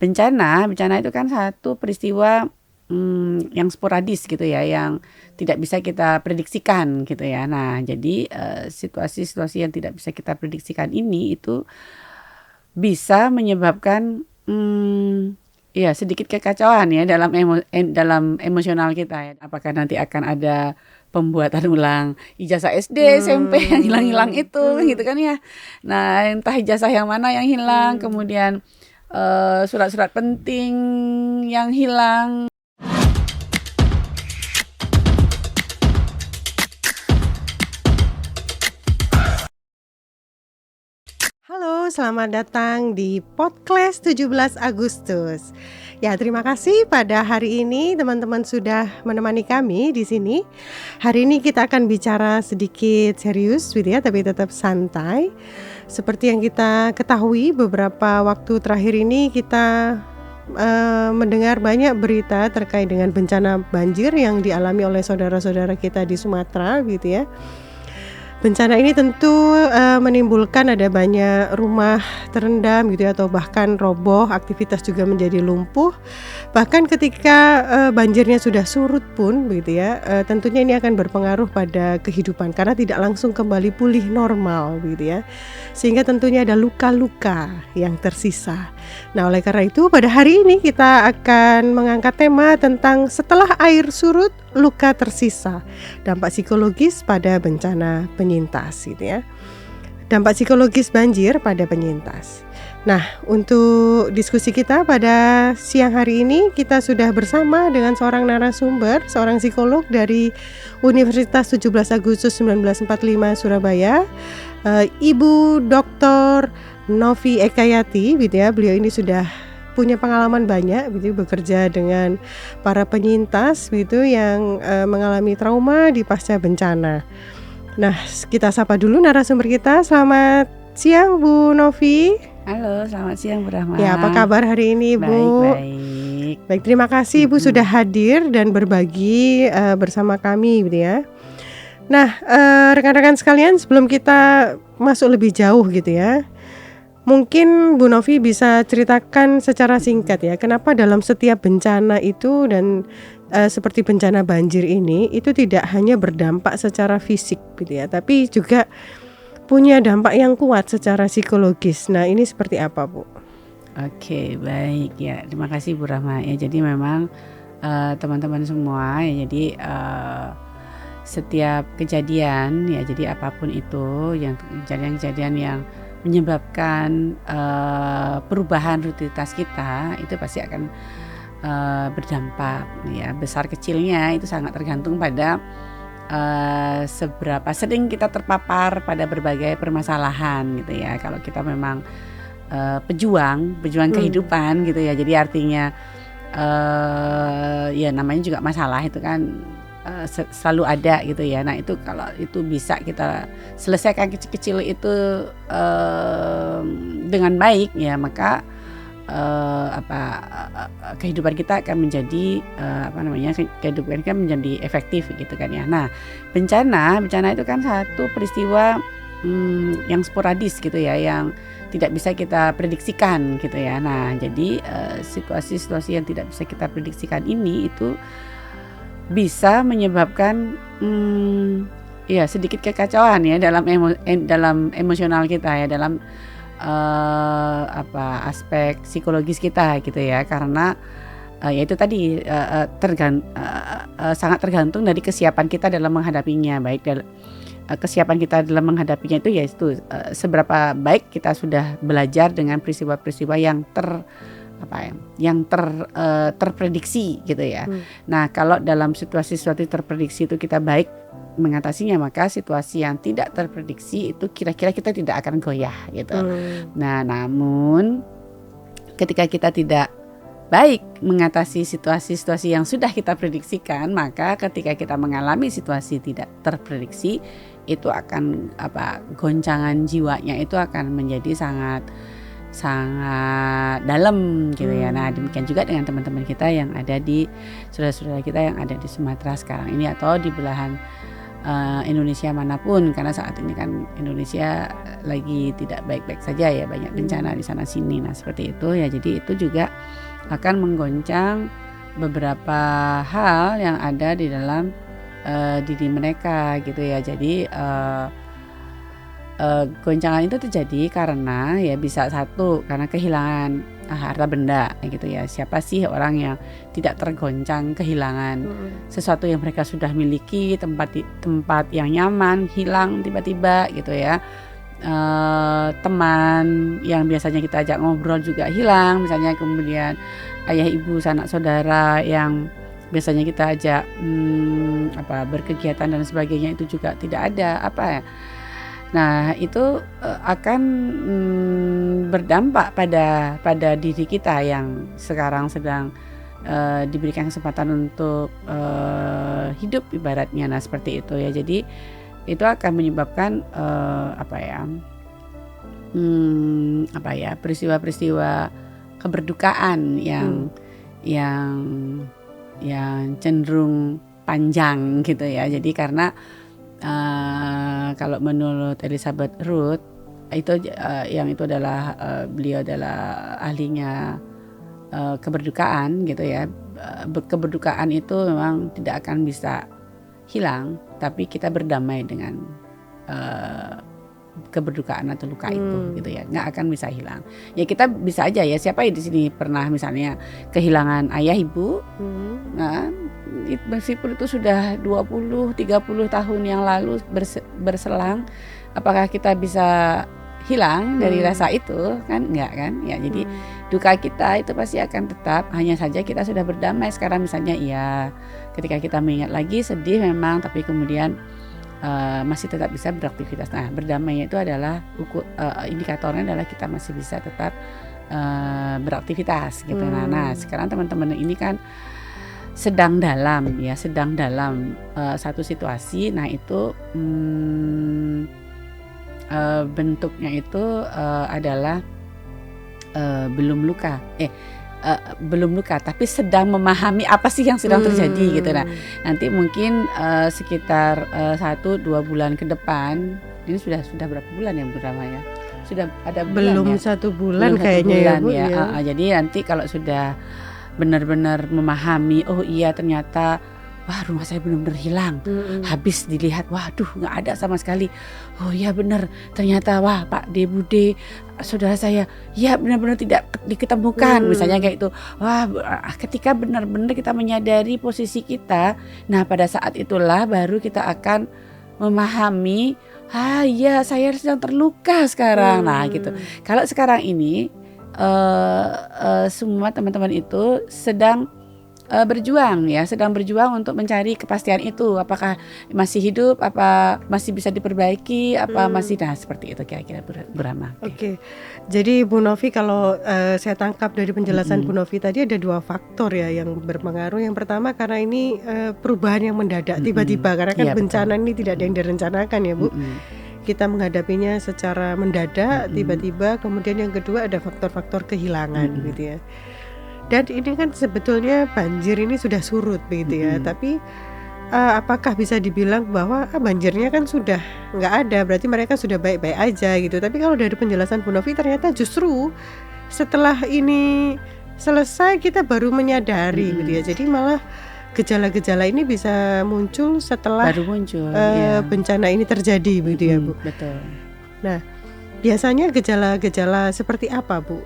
bencana itu kan satu peristiwa yang sporadis gitu ya, yang tidak bisa kita prediksikan gitu ya. Nah, jadi situasi-situasi yang tidak bisa kita prediksikan ini itu bisa menyebabkan ya sedikit kekacauan ya dalam emosional kita ya. Apakah nanti akan ada pembuatan ulang ijazah SD, SMP yang hilang-hilang itu gitu kan ya. Nah, entah ijazah yang mana yang hilang, kemudian surat-surat penting yang hilang. Halo, selamat datang di Podcast 17 Agustus. Ya, terima kasih pada hari ini teman-teman sudah menemani kami di sini. Hari ini kita akan bicara sedikit serius gitu ya, tapi tetap santai. Seperti yang kita ketahui, beberapa waktu terakhir ini kita mendengar banyak berita terkait dengan bencana banjir yang dialami oleh saudara-saudara kita di Sumatera gitu ya. Bencana ini tentu menimbulkan ada banyak rumah terendam gitu ya, atau bahkan roboh, aktivitas juga menjadi lumpuh. Bahkan ketika banjirnya sudah surut pun begitu ya, tentunya ini akan berpengaruh pada kehidupan karena tidak langsung kembali pulih normal begitu ya. Sehingga tentunya ada luka-luka yang tersisa. Nah, oleh karena itu pada hari ini kita akan mengangkat tema tentang setelah air surut, luka tersisa, dampak psikologis pada bencana penyintas gitu ya. Dampak psikologis banjir pada penyintas. Nah, untuk diskusi kita pada siang hari ini kita sudah bersama dengan seorang narasumber, seorang psikolog dari Universitas 17 Agustus 1945 Surabaya, Ibu Dr. Novi Ekayati gitu ya. Beliau ini sudah punya pengalaman banyak gitu, bekerja dengan para penyintas gitu yang mengalami trauma di pasca bencana. Nah, kita sapa dulu narasumber kita. Selamat siang Bu Novi. Halo, selamat siang Bu Rahma. Ya, apa kabar hari ini Bu? Baik, terima kasih Bu sudah hadir dan berbagi bersama kami gitu ya. Nah, rekan-rekan sekalian, sebelum kita masuk lebih jauh gitu ya, mungkin Bu Novi bisa ceritakan secara singkat ya, kenapa dalam setiap bencana itu dan seperti bencana banjir ini itu tidak hanya berdampak secara fisik gitu ya, tapi juga punya dampak yang kuat secara psikologis. Nah, ini seperti apa Bu? Oke, baik ya. Terima kasih Bu Rahma ya. Jadi memang teman-teman semua ya, jadi setiap kejadian ya, jadi apapun itu, yang kejadian-kejadian yang menyebabkan perubahan rutinitas kita itu pasti akan berdampak ya. Besar kecilnya itu sangat tergantung pada seberapa sering kita terpapar pada berbagai permasalahan gitu ya. Kalau kita memang pejuang kehidupan gitu ya, jadi artinya ya namanya juga masalah itu kan selalu ada gitu ya. Nah, itu kalau itu bisa kita selesaikan kecil-kecil itu dengan baik ya, maka kehidupan kita akan menjadi kehidupan kita menjadi efektif gitu kan ya. Nah, bencana itu kan satu peristiwa yang sporadis gitu ya, yang tidak bisa kita prediksikan gitu ya. Nah, jadi situasi-situasi yang tidak bisa kita prediksikan ini itu bisa menyebabkan ya sedikit kekacauan ya dalam emosional kita ya, dalam aspek psikologis kita gitu ya, karena yaitu tadi sangat tergantung dari kesiapan kita dalam menghadapinya. Baik kesiapan kita dalam menghadapinya itu yaitu seberapa baik kita sudah belajar dengan peristiwa-peristiwa yang terprediksi gitu ya. Nah, kalau dalam situasi terprediksi itu kita baik mengatasinya, maka situasi yang tidak terprediksi itu kira-kira kita tidak akan goyah gitu. Nah, namun ketika kita tidak baik mengatasi situasi-situasi yang sudah kita prediksikan, maka ketika kita mengalami situasi tidak terprediksi itu akan goncangan jiwanya itu akan menjadi sangat dalam gitu ya. Nah, demikian juga dengan teman-teman kita yang ada di saudara-saudara kita yang ada di Sumatera sekarang ini atau di belahan Indonesia manapun, karena saat ini kan Indonesia lagi tidak baik-baik saja ya, banyak bencana di sana sini. Nah seperti itu ya, jadi itu juga akan menggoncang beberapa hal yang ada di dalam diri mereka gitu ya. Jadi goncangan itu terjadi karena ya bisa satu karena kehilangan harta benda gitu ya. Siapa sih orang yang tidak tergoncang kehilangan sesuatu yang mereka sudah miliki, tempat yang nyaman hilang tiba-tiba gitu ya. Teman yang biasanya kita ajak ngobrol juga hilang misalnya, kemudian ayah ibu sanak saudara yang biasanya kita ajak berkegiatan dan sebagainya itu juga tidak ada Nah itu akan berdampak pada diri kita yang sekarang sedang diberikan kesempatan untuk hidup ibaratnya. Nah seperti itu ya. Jadi itu akan menyebabkan peristiwa-peristiwa keberdukaan yang cenderung panjang gitu ya. Jadi karena kalau menurut Elizabeth Ruth itu beliau adalah ahlinya keberdukaan gitu ya. Keberdukaan itu memang tidak akan bisa hilang, tapi kita berdamai dengan keberdukaan atau luka itu gitu ya, nggak akan bisa hilang. Ya kita bisa aja ya, siapa di sini pernah misalnya kehilangan ayah ibu, nah meskipun itu sudah 20-30 tahun yang lalu berselang, apakah kita bisa hilang dari rasa itu? Kan enggak kan ya. Jadi duka kita itu pasti akan tetap, hanya saja kita sudah berdamai sekarang. Misalnya iya ketika kita mengingat lagi sedih memang, tapi kemudian masih tetap bisa beraktivitas. Nah berdamainya itu adalah indikatornya adalah kita masih bisa tetap beraktivitas gitu. Nah sekarang teman-teman ini kan sedang dalam satu situasi. Nah itu bentuknya itu adalah belum luka tapi sedang memahami apa sih yang sedang terjadi gitu. Nah nanti mungkin sekitar 1-2 bulan ke depan, ini sudah berapa bulan ya Bu Rama ya? Sudah ada bulan belum ya? 1 bulan Belum 1 kayaknya bulan, ya Bu, ya. Jadi nanti kalau sudah benar-benar memahami, oh iya ternyata rumah saya benar-benar hilang. Habis dilihat, waduh nggak ada sama sekali. Oh iya benar, ternyata Pak D, Bude, saudara saya, ya benar-benar tidak diketemukan. Misalnya kayak itu. Ketika benar-benar kita menyadari posisi kita, nah pada saat itulah baru kita akan memahami, ya saya sedang terluka sekarang. Nah gitu. Kalau sekarang ini semua teman-teman itu sedang berjuang untuk mencari kepastian itu, apakah masih hidup, apa masih bisa diperbaiki, apa masih seperti itu kira-kira Burama. Oke. Jadi Bu Novi, kalau saya tangkap dari penjelasan Bu Novi tadi ada 2 faktor ya yang berpengaruh. Yang pertama karena ini perubahan yang mendadak tiba-tiba, karena kan bencana ini tidak ada yang direncanakan ya Bu. Kita menghadapinya secara mendadak tiba-tiba. Kemudian yang kedua ada faktor-faktor kehilangan gitu ya. Dan ini kan sebetulnya banjir ini sudah surut begitu ya, tapi apakah bisa dibilang bahwa banjirnya kan sudah nggak ada, berarti mereka sudah baik-baik aja gitu. Tapi kalau dari penjelasan Bu Novi ternyata justru setelah ini selesai kita baru menyadari gitu ya. Jadi malah gejala-gejala ini bisa muncul setelah bencana ini terjadi begitu ya Bu. Betul. Nah biasanya gejala-gejala seperti apa Bu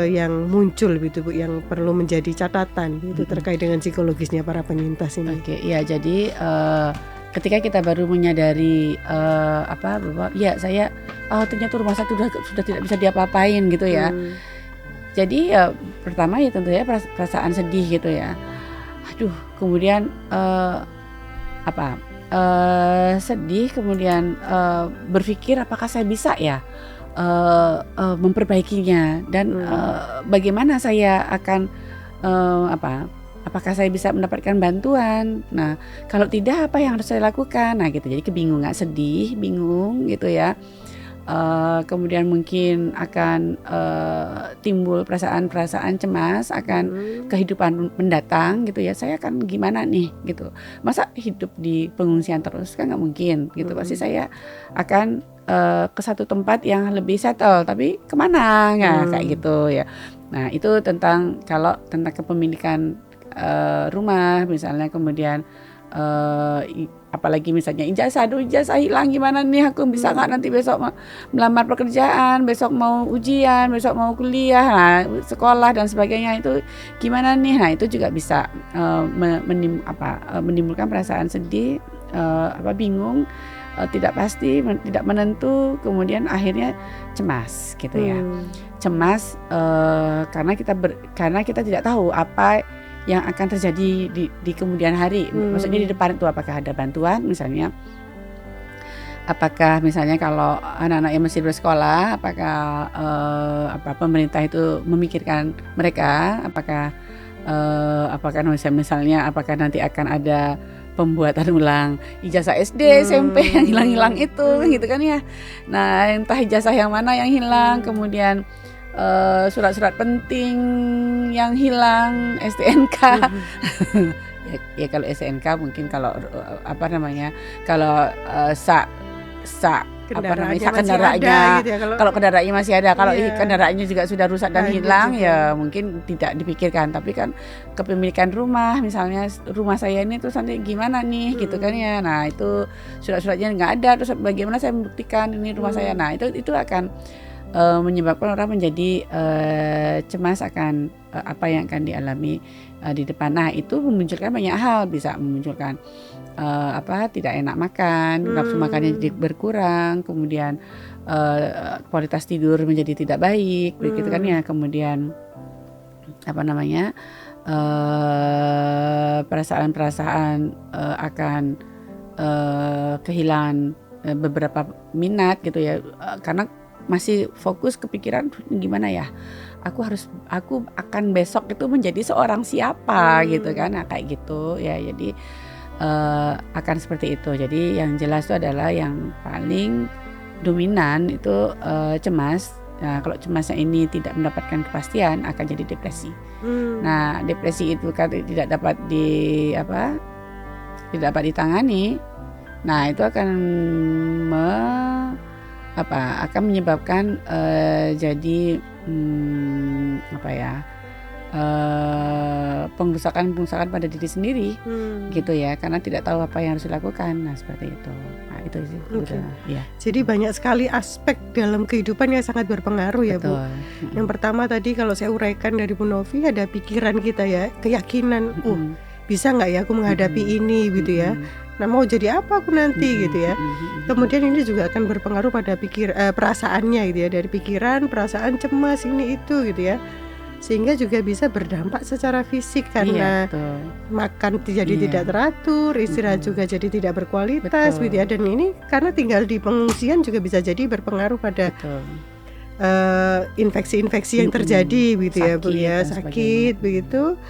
yang muncul gitu Bu, yang perlu menjadi catatan gitu terkait dengan psikologisnya para penyintas ini? Oke, ya jadi ketika kita baru menyadari bahwa ya saya ternyata rumah saya sudah tidak bisa diapa-apain gitu ya. Jadi pertama ya tentu ya perasaan sedih gitu ya. Aduh, kemudian sedih, kemudian berpikir apakah saya bisa ya memperbaikinya, dan bagaimana saya akan apakah saya bisa mendapatkan bantuan. Nah kalau tidak apa yang harus saya lakukan, nah gitu. Jadi kebingungan, sedih, bingung gitu ya. kemudian mungkin akan timbul perasaan-perasaan cemas akan kehidupan mendatang gitu ya. Saya akan gimana nih gitu. Masa hidup di pengungsian terus kan nggak mungkin gitu. Pasti saya akan ke satu tempat yang lebih settle. Tapi kemana? Nah, kayak gitu ya. Nah itu tentang kepemilikan rumah misalnya, kemudian apalagi misalnya ijazah hilang gimana nih, aku bisa nggak nanti besok melamar pekerjaan, besok mau ujian, besok mau kuliah, nah, sekolah dan sebagainya itu gimana nih. Nah itu juga bisa menimbulkan perasaan sedih, bingung, tidak pasti, tidak menentu, kemudian akhirnya cemas gitu ya. Cemas karena kita tidak tahu apa yang akan terjadi di kemudian hari. Maksudnya di depan itu apakah ada bantuan misalnya, apakah misalnya kalau anak-anak yang masih bersekolah, apakah pemerintah itu memikirkan mereka, apakah misalnya apakah nanti akan ada pembuatan ulang ijazah SD, SMP yang hilang-hilang itu gitu kan ya. Nah entah ijazah yang mana yang hilang, kemudian surat-surat penting yang hilang, STNK. ya kalau STNK mungkin kalau kalau sak kendaraannya gitu ya, kalau kendaraannya masih ada, kalau kendaraannya juga sudah rusak dan hilang ya mungkin tidak dipikirkan. Tapi kan kepemilikan rumah misalnya, rumah saya ini terus nanti gimana nih gitu kan ya. Nah itu surat-suratnya nggak ada, terus bagaimana saya membuktikan ini rumah saya. Nah itu akan menyebabkan orang menjadi cemas akan apa yang akan dialami di depan. Nah itu memunculkan banyak hal, bisa memunculkan tidak enak makan, nafsu makannya jadi berkurang, kemudian kualitas tidur menjadi tidak baik, begitu kan ya. Kemudian perasaan-perasaan akan kehilangan beberapa minat gitu ya, karena masih fokus kepikiran gimana ya, aku akan besok itu menjadi seorang siapa gitu kan. Nah kayak gitu ya, jadi akan seperti itu. Jadi yang jelas itu adalah yang paling dominan itu cemas. Nah kalau cemasnya ini tidak mendapatkan kepastian akan jadi depresi. Nah depresi itu kan tidak dapat ditangani. Nah itu akan akan menyebabkan jadi pengrusakan pada diri sendiri gitu ya, karena tidak tahu apa yang harus dilakukan. Nah seperti itu. Nah itu sih. Ya. Jadi banyak sekali aspek dalam kehidupan yang sangat berpengaruh ya. Betul. Bu. Yang pertama tadi kalau saya uraikan dari Bu Novi, ada pikiran kita ya, keyakinan, bisa nggak ya aku menghadapi ini gitu ya. Nah mau jadi apa aku nanti gitu ya. Kemudian ini juga akan berpengaruh pada perasaannya gitu ya, dari pikiran, perasaan, cemas ini itu gitu ya, sehingga juga bisa berdampak secara fisik karena makan jadi tidak teratur, istirahat juga jadi tidak berkualitas gitu ya. Dan ini karena tinggal di pengungsian juga bisa jadi berpengaruh pada infeksi-infeksi yang terjadi gitu ya Bu ya, sakit begitu.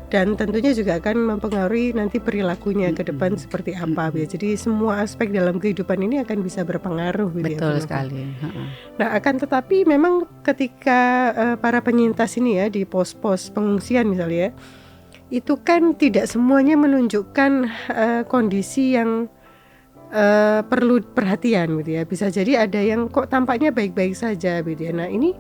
Dan tentunya juga akan mempengaruhi nanti perilakunya ke depan seperti apa. Jadi semua aspek dalam kehidupan ini akan bisa berpengaruh. Betul sekali. Nah akan tetapi memang ketika para penyintas ini ya di pos-pos pengungsian misalnya, itu kan tidak semuanya menunjukkan kondisi yang perlu perhatian gitu ya. Bisa jadi ada yang kok tampaknya baik-baik saja gitu ya. Nah ini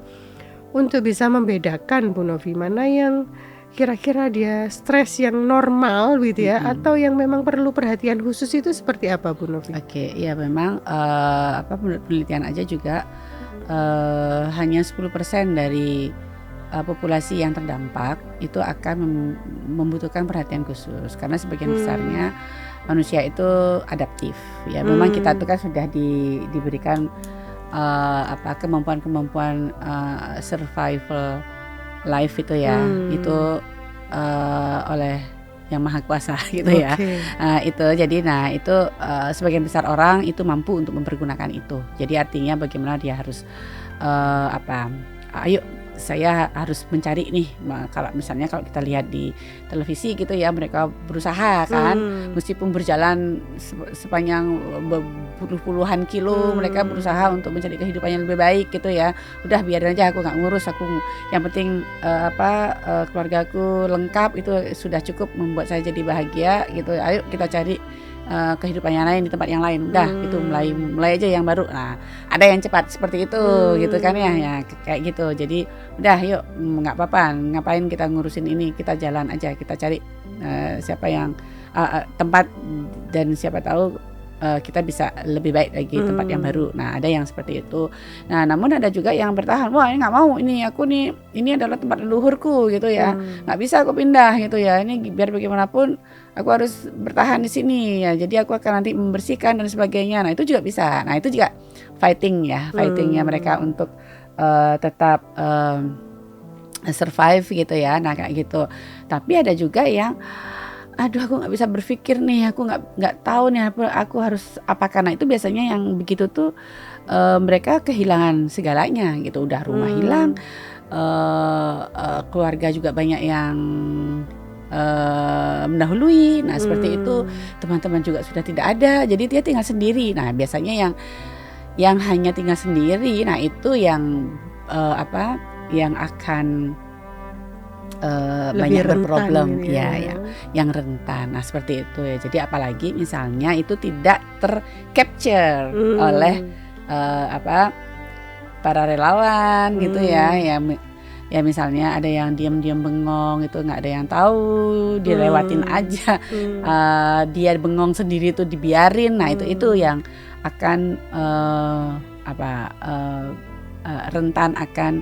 untuk bisa membedakan Bu Novi, mana yang kira-kira dia stres yang normal gitu ya, atau yang memang perlu perhatian khusus, itu seperti apa Bu Novi? Oke, ya memang menurut penelitian aja juga hanya 10% dari populasi yang terdampak itu akan membutuhkan perhatian khusus, karena sebagian besarnya manusia itu adaptif ya. Memang kita itu kan sudah diberikan kemampuan survival life itu ya, itu oleh yang maha kuasa gitu ya. Itu jadi itu sebagian besar orang itu mampu untuk mempergunakan itu. Jadi artinya bagaimana dia harus ayo saya harus mencari nih, kalau misalnya kalau kita lihat di televisi gitu ya, mereka berusaha kan, meskipun berjalan sepanjang puluhan kilo, mereka berusaha untuk mencari kehidupan yang lebih baik gitu ya. Udah biarin aja, aku nggak ngurus, aku yang penting keluargaku lengkap, itu sudah cukup membuat saya jadi bahagia gitu. Ayo kita cari kehidupan yang lain di tempat yang lain. Udah itu mulai aja yang baru. Nah, ada yang cepat seperti itu gitu kan ya kayak gitu. Jadi udah yuk, nggak apa-apa, ngapain kita ngurusin ini, kita jalan aja, kita cari siapa yang tempat, dan siapa tahu kita bisa lebih baik lagi tempat yang baru. Nah, ada yang seperti itu. Nah, namun ada juga yang bertahan, wah ini nggak mau, ini aku nih, ini adalah tempat leluhurku gitu ya, nggak bisa aku pindah gitu ya, ini biar bagaimanapun aku harus bertahan di sini ya, jadi aku akan nanti membersihkan dan sebagainya. Nah, itu juga bisa. Nah, itu juga fightingnya mereka untuk tetap survive gitu ya. Nah, kayak gitu. Tapi ada juga yang aduh, aku nggak bisa berpikir nih, aku nggak tahu nih aku harus apa. Karena itu biasanya yang begitu tuh mereka kehilangan segalanya gitu. Udah rumah hilang, keluarga juga banyak yang mendahului. Nah, seperti itu, teman-teman juga sudah tidak ada, jadi dia tinggal sendiri. Nah, biasanya yang hanya tinggal sendiri, nah itu yang yang akan banyak berproblem ya, yang rentan. Nah, seperti itu ya. Jadi apalagi misalnya itu tidak tercapture oleh para relawan gitu ya. Ya misalnya ada yang diam-diam bengong, itu nggak ada yang tahu, dilewatin aja, dia bengong sendiri itu dibiarin. Nah, itu yang akan rentan akan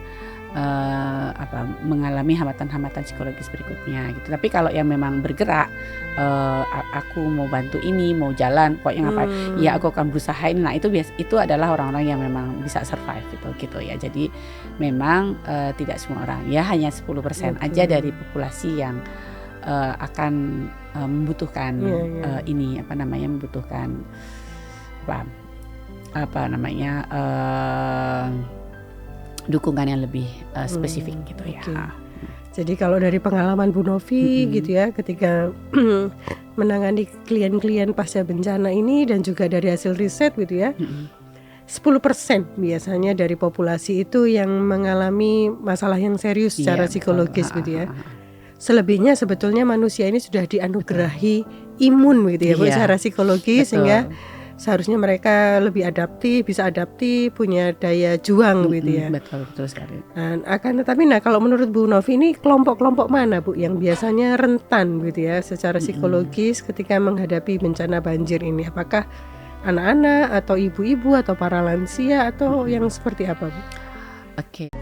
mengalami hambatan-hambatan psikologis berikutnya gitu. Tapi kalau yang memang bergerak, aku mau bantu ini, mau jalan, pokoknya ngapain, ya aku akan berusaha ini. Nah, itu adalah orang-orang yang memang bisa survive gitu ya. Jadi memang tidak semua orang, ya hanya 10% aja dari populasi yang akan membutuhkan membutuhkan dukungan yang lebih spesifik gitu ya. Jadi kalau dari pengalaman Bu Novi gitu ya, ketika menangani klien-klien pasca bencana ini, dan juga dari hasil riset gitu ya, 10% biasanya dari populasi itu yang mengalami masalah yang serius secara psikologis gitu ya. Selebihnya sebetulnya manusia ini sudah dianugerahi imun gitu ya, secara psikologis, sehingga seharusnya mereka lebih bisa adaptif, punya daya juang gitu ya. Betul sekali. Tetapi kalau menurut Bu Novi ini kelompok-kelompok mana Bu yang biasanya rentan gitu ya secara psikologis ketika menghadapi bencana banjir ini? Apakah anak-anak atau ibu-ibu atau para lansia atau yang seperti apa Bu? Oke.